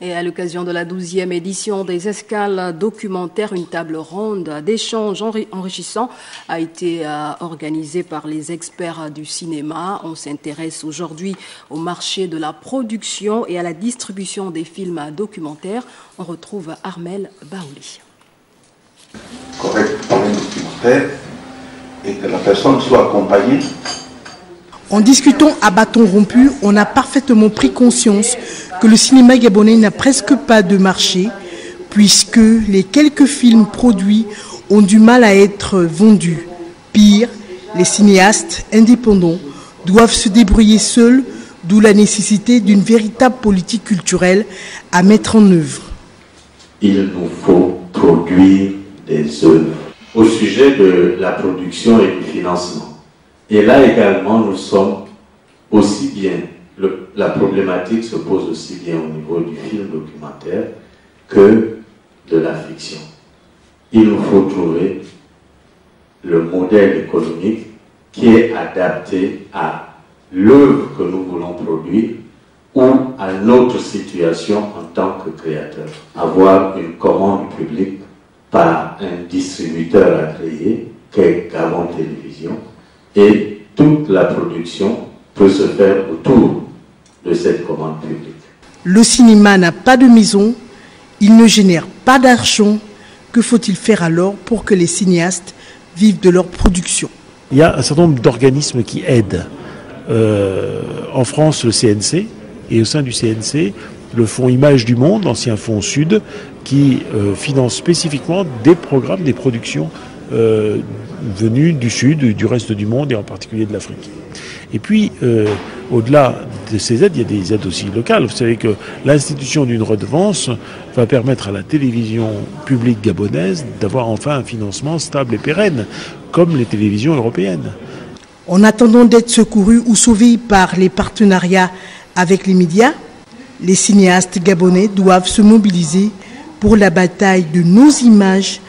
Et à l'occasion de la 12e édition des escales documentaires, une table ronde d'échanges enrichissants a été organisée par les experts du cinéma. On s'intéresse aujourd'hui au marché de la production et à la distribution des films documentaires. On retrouve Armel Baouli. Correct pour un documentaire et que la personne soit accompagnée. En discutant à bâton rompu, on a parfaitement pris conscience que le cinéma gabonais n'a presque pas de marché, puisque les quelques films produits ont du mal à être vendus. Pire, les cinéastes indépendants doivent se débrouiller seuls, d'où la nécessité d'une véritable politique culturelle à mettre en œuvre. Il nous faut produire des œuvres. Au sujet de la production et du financement. Et là également, nous sommes aussi bien, la problématique se pose aussi bien au niveau du film documentaire que de la fiction. Il nous faut trouver le modèle économique qui est adapté à l'œuvre que nous voulons produire ou à notre situation en tant que créateur. Avoir une commande publique par un distributeur agréé, qu'est Gabon Télévision, et toute la production peut se faire autour de cette commande publique. Le cinéma n'a pas de maison, il ne génère pas d'argent. Que faut-il faire alors pour que les cinéastes vivent de leur production? Il y a un certain nombre d'organismes qui aident. En France, le CNC, et au sein du CNC, le Fonds Images du Monde, l'ancien Fonds Sud, qui finance spécifiquement des programmes, des productions venus du Sud, du reste du monde et en particulier de l'Afrique. Et puis, au-delà de ces aides, il y a des aides aussi locales. Vous savez que l'institution d'une redevance va permettre à la télévision publique gabonaise d'avoir enfin un financement stable et pérenne, comme les télévisions européennes. En attendant d'être secourus ou sauvés par les partenariats avec les médias, les cinéastes gabonais doivent se mobiliser pour la bataille de nos images